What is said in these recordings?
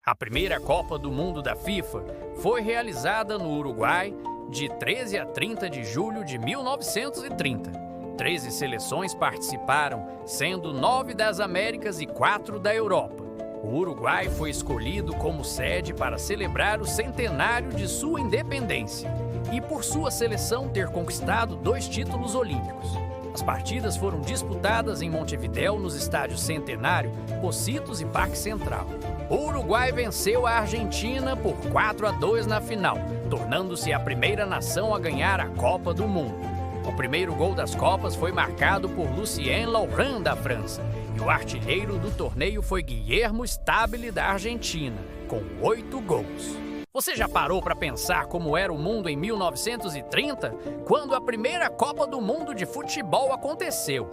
A primeira Copa do Mundo da FIFA foi realizada no Uruguai de 13 a 30 de julho de 1930. 13 seleções participaram, sendo 9 das Américas e 4 da Europa. O Uruguai foi escolhido como sede para celebrar o centenário de sua independência e por sua seleção ter conquistado 2 títulos olímpicos. As partidas foram disputadas em Montevidéu, nos estádios Centenário, Pocitos e Parque Central. O Uruguai venceu a Argentina por 4-2 na final, tornando-se a primeira nação a ganhar a Copa do Mundo. O primeiro gol das Copas foi marcado por Lucien Laurent, da França, e o artilheiro do torneio foi Guillermo Stabile, da Argentina, com 8 gols. Você já parou para pensar como era o mundo em 1930, quando a primeira Copa do Mundo de futebol aconteceu?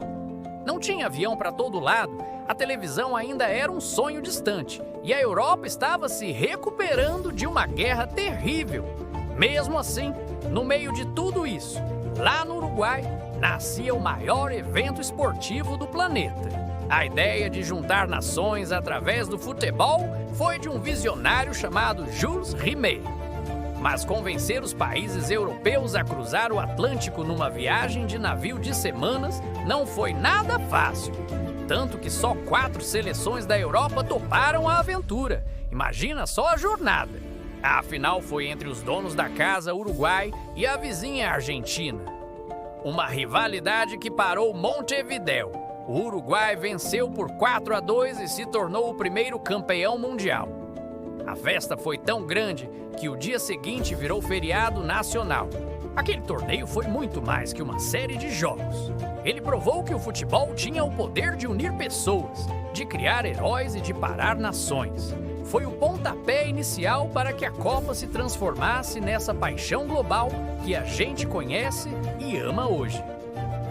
Não tinha avião para todo lado, a televisão ainda era um sonho distante e a Europa estava se recuperando de uma guerra terrível. Mesmo assim, no meio de tudo isso, lá no Uruguai, nascia o maior evento esportivo do planeta. A ideia de juntar nações através do futebol foi de um visionário chamado Jules Rimet. Mas convencer os países europeus a cruzar o Atlântico numa viagem de navio de semanas não foi nada fácil. Tanto que só 4 seleções da Europa toparam a aventura. Imagina só a jornada. A final foi entre os donos da casa Uruguai e a vizinha Argentina. Uma rivalidade que parou Montevidéu. O Uruguai venceu por 4-2 e se tornou o primeiro campeão mundial. A festa foi tão grande que o dia seguinte virou feriado nacional. Aquele torneio foi muito mais que uma série de jogos. Ele provou que o futebol tinha o poder de unir pessoas, de criar heróis e de parar nações. Foi o pontapé inicial para que a Copa se transformasse nessa paixão global que a gente conhece e ama hoje.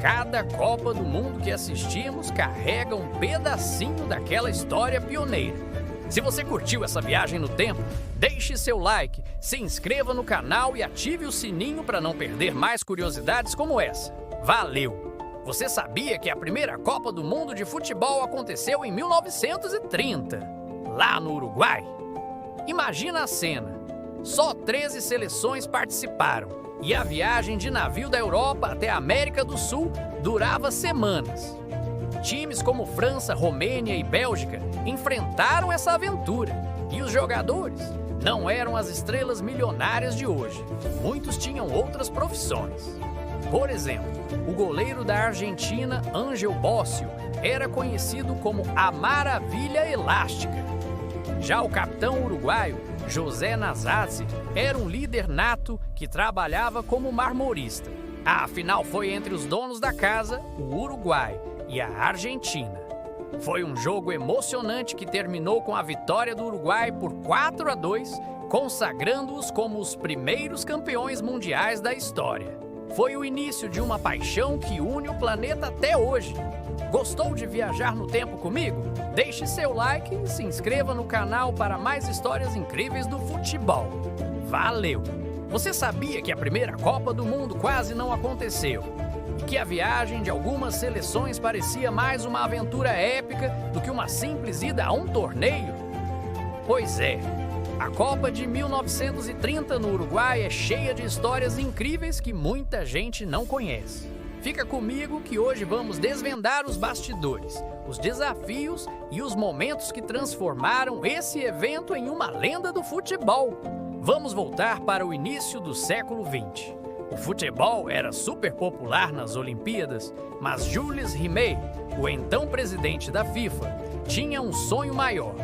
Cada Copa do Mundo que assistimos carrega um pedacinho daquela história pioneira. Se você curtiu essa viagem no tempo, deixe seu like, se inscreva no canal e ative o sininho para não perder mais curiosidades como essa. Valeu! Você sabia que a primeira Copa do Mundo de futebol aconteceu em 1930, lá no Uruguai? Imagina a cena. Só 13 seleções participaram. E a viagem de navio da Europa até a América do Sul durava semanas. Times como França, Romênia e Bélgica enfrentaram essa aventura. E os jogadores não eram as estrelas milionárias de hoje. Muitos tinham outras profissões. Por exemplo, o goleiro da Argentina, Ángel Bócio, era conhecido como a Maravilha Elástica. Já o capitão uruguaio, José Nasazzi, era um líder nato que trabalhava como marmorista. A final foi entre os donos da casa, o Uruguai, e a Argentina. Foi um jogo emocionante que terminou com a vitória do Uruguai por 4-2, consagrando-os como os primeiros campeões mundiais da história. Foi o início de uma paixão que une o planeta até hoje. Gostou de viajar no tempo comigo? Deixe seu like e se inscreva no canal para mais histórias incríveis do futebol. Valeu! Você sabia que a primeira Copa do Mundo quase não aconteceu? E que a viagem de algumas seleções parecia mais uma aventura épica do que uma simples ida a um torneio? Pois é, a Copa de 1930 no Uruguai é cheia de histórias incríveis que muita gente não conhece. Fica comigo que hoje vamos desvendar os bastidores, os desafios e os momentos que transformaram esse evento em uma lenda do futebol. Vamos voltar para o início do século XX. O futebol era super popular nas Olimpíadas, mas Jules Rimet, o então presidente da FIFA, tinha um sonho maior: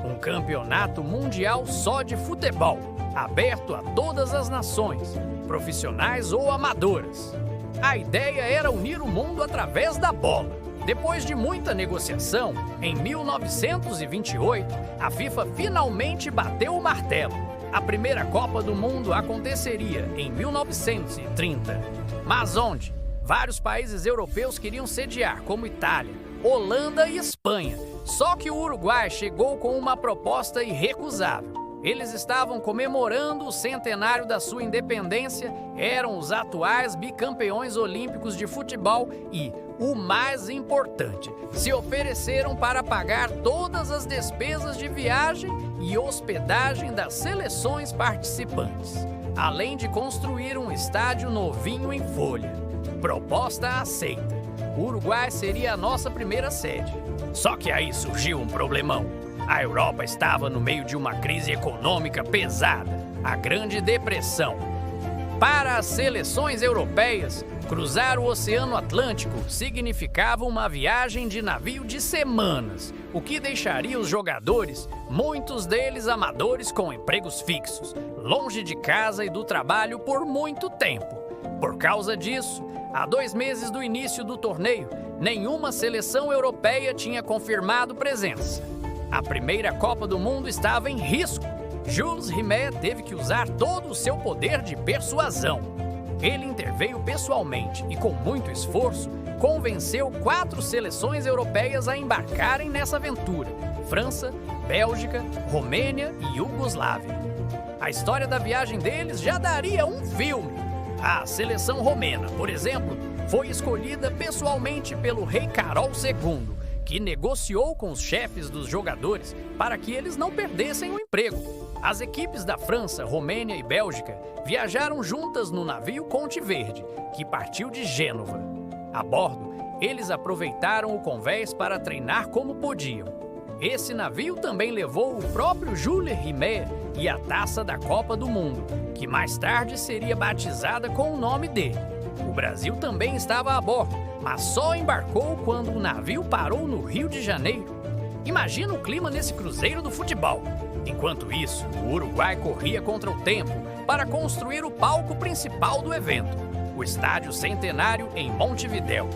um campeonato mundial só de futebol, aberto a todas as nações, profissionais ou amadoras. A ideia era unir o mundo através da bola. Depois de muita negociação, em 1928, a FIFA finalmente bateu o martelo. A primeira Copa do Mundo aconteceria em 1930. Mas onde? Vários países europeus queriam sediar, como Itália, Holanda e Espanha. Só que o Uruguai chegou com uma proposta irrecusável. Eles estavam comemorando o centenário da sua independência, eram os atuais bicampeões olímpicos de futebol e, o mais importante, se ofereceram para pagar todas as despesas de viagem e hospedagem das seleções participantes, além de construir um estádio novinho em folha. Proposta aceita. O Uruguai seria a nossa primeira sede. Só que aí surgiu um problemão. A Europa estava no meio de uma crise econômica pesada, a Grande Depressão. Para as seleções europeias, cruzar o Oceano Atlântico significava uma viagem de navio de semanas, o que deixaria os jogadores, muitos deles amadores com empregos fixos, longe de casa e do trabalho por muito tempo. Por causa disso, há 2 meses do início do torneio, nenhuma seleção europeia tinha confirmado presença. A primeira Copa do Mundo estava em risco. Jules Rimet teve que usar todo o seu poder de persuasão. Ele interveio pessoalmente e, com muito esforço, convenceu 4 seleções europeias a embarcarem nessa aventura: França, Bélgica, Romênia e Iugoslávia. A história da viagem deles já daria um filme. A seleção romena, por exemplo, foi escolhida pessoalmente pelo rei Carol II, que negociou com os chefes dos jogadores para que eles não perdessem o emprego. As equipes da França, Romênia e Bélgica viajaram juntas no navio Conte Verde, que partiu de Gênova. A bordo, eles aproveitaram o convés para treinar como podiam. Esse navio também levou o próprio Jules Rimet e a taça da Copa do Mundo, que mais tarde seria batizada com o nome dele. O Brasil também estava a bordo, mas só embarcou quando o navio parou no Rio de Janeiro. Imagina o clima nesse cruzeiro do futebol. Enquanto isso, o Uruguai corria contra o tempo para construir o palco principal do evento, o Estádio Centenário em Montevidéu.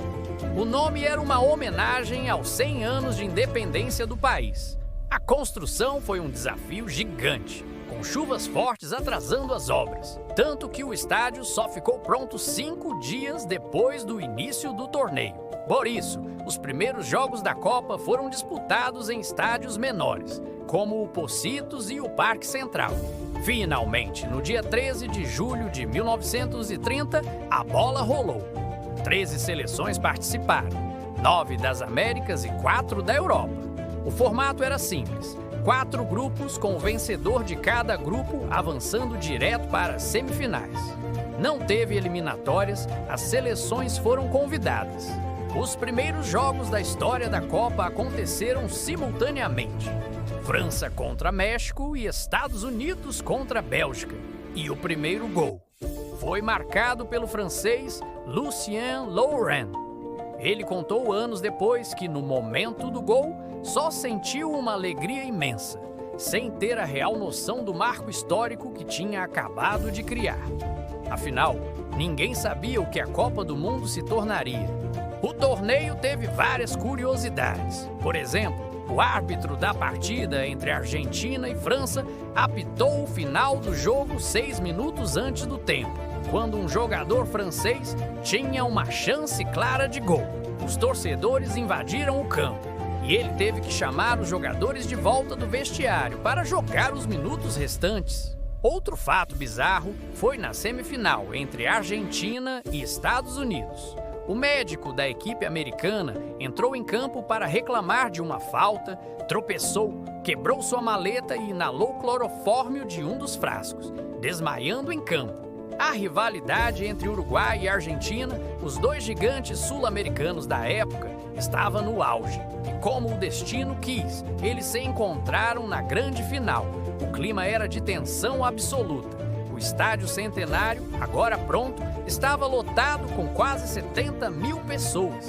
O nome era uma homenagem aos 100 anos de independência do país. A construção foi um desafio gigante, com chuvas fortes atrasando as obras, tanto que o estádio só ficou pronto 5 dias depois do início do torneio. Por isso, os primeiros jogos da Copa foram disputados em estádios menores, como o Pocitos e o Parque Central. Finalmente, no dia 13 de julho de 1930, a bola rolou. 13 seleções participaram, 9 das Américas e 4 da Europa. O formato era simples: 4 grupos com o vencedor de cada grupo avançando direto para as semifinais. Não teve eliminatórias, as seleções foram convidadas. Os primeiros jogos da história da Copa aconteceram simultaneamente: França contra México e Estados Unidos contra Bélgica. E o primeiro gol foi marcado pelo francês Lucien Laurent. Ele contou anos depois que, no momento do gol, só sentiu uma alegria imensa, sem ter a real noção do marco histórico que tinha acabado de criar. Afinal, ninguém sabia o que a Copa do Mundo se tornaria. O torneio teve várias curiosidades. Por exemplo, o árbitro da partida entre Argentina e França apitou o final do jogo 6 minutos antes do tempo, quando um jogador francês tinha uma chance clara de gol. Os torcedores invadiram o campo e ele teve que chamar os jogadores de volta do vestiário para jogar os minutos restantes. Outro fato bizarro foi na semifinal entre Argentina e Estados Unidos. O médico da equipe americana entrou em campo para reclamar de uma falta, tropeçou, quebrou sua maleta e inalou clorofórmio de um dos frascos, desmaiando em campo. A rivalidade entre Uruguai e Argentina, os dois gigantes sul-americanos da época, estava no auge. E como o destino quis, eles se encontraram na grande final. O clima era de tensão absoluta. O Estádio Centenário, agora pronto, estava lotado com quase 70 mil pessoas.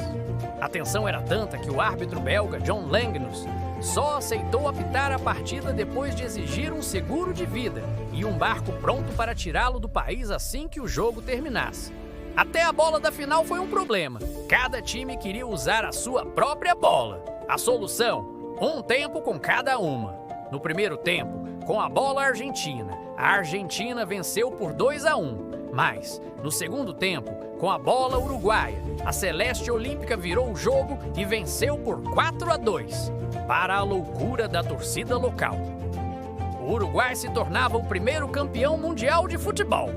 A tensão era tanta que o árbitro belga John Langenus só aceitou apitar a partida depois de exigir um seguro de vida e um barco pronto para tirá-lo do país assim que o jogo terminasse. Até a bola da final foi um problema. Cada time queria usar a sua própria bola. A solução? Um tempo com cada uma. No primeiro tempo, com a bola argentina, a Argentina venceu por 2-1. Mas, no segundo tempo, com a bola uruguaia, a Celeste Olímpica virou o jogo e venceu por 4-2, para a loucura da torcida local. O o Uruguai se tornava o primeiro campeão mundial de futebol.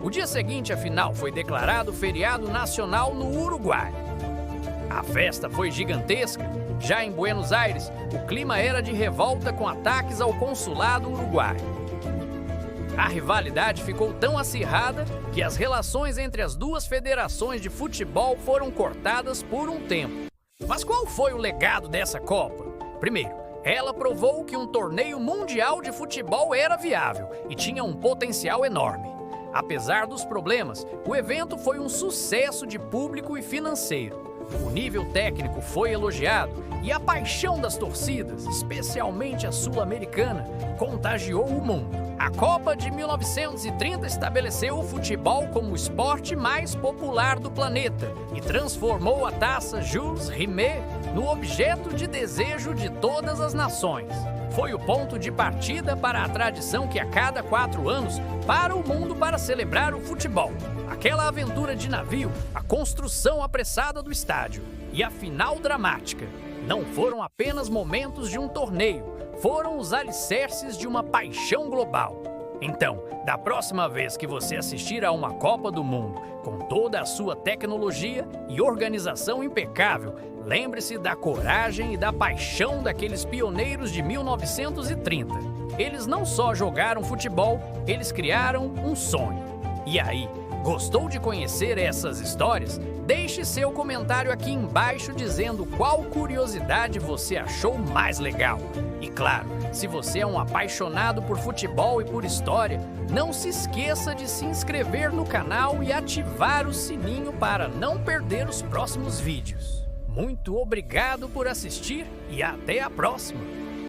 O dia seguinte, a final foi declarado feriado nacional no Uruguai. A festa foi gigantesca. Já em Buenos Aires, o clima era de revolta com ataques ao consulado uruguaio. A rivalidade ficou tão acirrada que as relações entre as duas federações de futebol foram cortadas por um tempo. Mas qual foi o legado dessa Copa? Primeiro, ela provou que um torneio mundial de futebol era viável e tinha um potencial enorme. Apesar dos problemas, o evento foi um sucesso de público e financeiro. O nível técnico foi elogiado e a paixão das torcidas, especialmente a sul-americana, contagiou o mundo. A Copa de 1930 estabeleceu o futebol como o esporte mais popular do planeta e transformou a taça Jules Rimet no objeto de desejo de todas as nações. Foi o ponto de partida para a tradição que a cada 4 anos para o mundo para celebrar o futebol. Aquela aventura de navio, a construção apressada do estádio e a final dramática não foram apenas momentos de um torneio, foram os alicerces de uma paixão global. Então, da próxima vez que você assistir a uma Copa do Mundo com toda a sua tecnologia e organização impecável, lembre-se da coragem e da paixão daqueles pioneiros de 1930. Eles não só jogaram futebol, eles criaram um sonho. E aí, gostou de conhecer essas histórias? Deixe seu comentário aqui embaixo dizendo qual curiosidade você achou mais legal. E claro, se você é um apaixonado por futebol e por história, não se esqueça de se inscrever no canal e ativar o sininho para não perder os próximos vídeos. Muito obrigado por assistir e até a próxima!